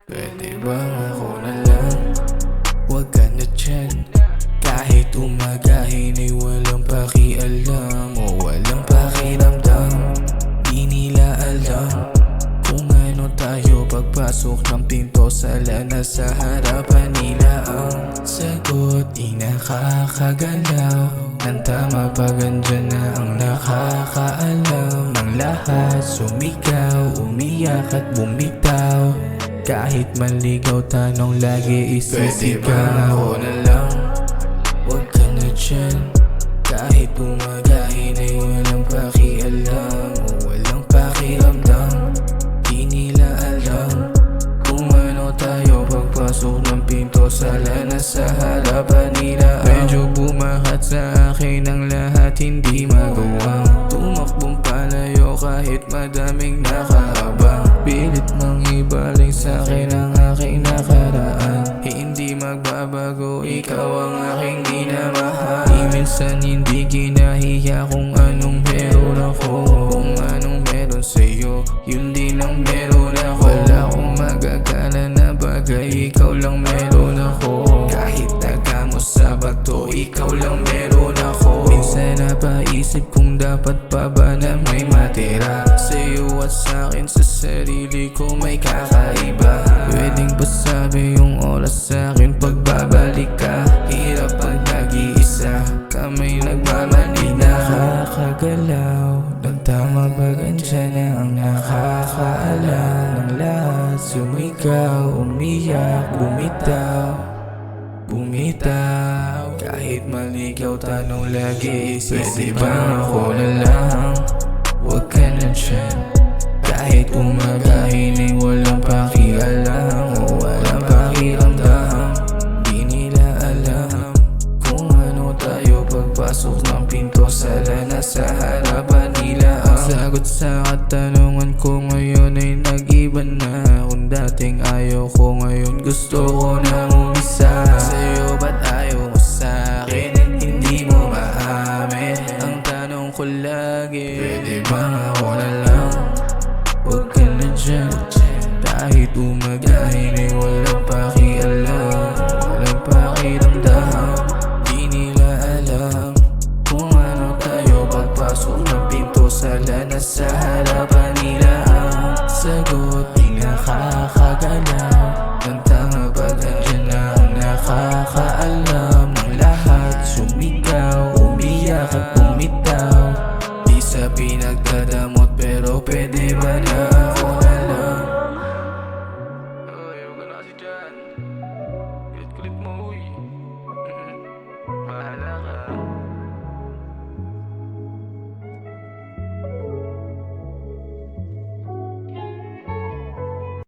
Pwede ba ako na lang? Huwag ka na dyan. Kahit umagahin ay walang pakialam o walang pakiramdam. Di nila alam kung ano tayo pagpasok ng pinto. Sala na sa harapan nila ang sagot. Di nakakagalaw ng tama pag andyan na ang nakakaalam. Ang lahat sumigaw, umiyak at bumitaw. Kahit maligaw tanong lagi isisigaw. Pwede ba ako na lang? Huwag ka na dyan. Kahit umagahin ay walang pakialam o walang pakiramdam. Di nila alam kung ano tayo pagpasok ng pinto. Sala na sa harapan nila. Medyo bumahat sa akin ang lahat, hindi magawang tumakbong palayo kahit madaming nakahabang. Pilit mang ibaling sa'kin ang aking nakaraan. Hindi magbabago, ikaw ang aking minamahal. Minsan hindi ginahiya kung anong meron ako. Kung anong meron sa'yo, yun din ang meron ako. Wala akong magagana na bagay, ikaw lang meron ako. Kahit taga mo sa bato, ikaw lang meron ako. Minsan napaisip kung dapat pa ba na may matira. Sa'yo at sa'kin, sa sarili ko may kakaiba. Pwedeng ba sabi yung oras sa'kin pagbabalik ka? Hirap pag nag-iisa, kamay nagmamanila. Nakakagalaw ng tama pag andyan na ang nakakaalam. Ng lahat sumigaw, umiyak, bumitaw. Kahit maligaw tanong lagi isisigaw. Pwede ba ako na lang? Huwag ka na dyan. Kahit umagahin ay walang pakialam o walang pakiramdam. Di nila alam kung ano tayo pagpasok ng pinto. Sala na sa harapan nila ang sagot sa katanungan ko ngayon ay nag-iba na. Kung dating ayaw ko, ngayon gusto ko na umisa. Sa'yo ba't ayaw mo sa'kin? Hindi mo maamin ang tanong ko lagi. Pwede ba ako na lang? Huwag ka na dyan. Kahit umagahin ay walang pakialam, walang pakiramdam. Di nila alam kung ano tayo pagpasok ng pinto. Sala na sa harapan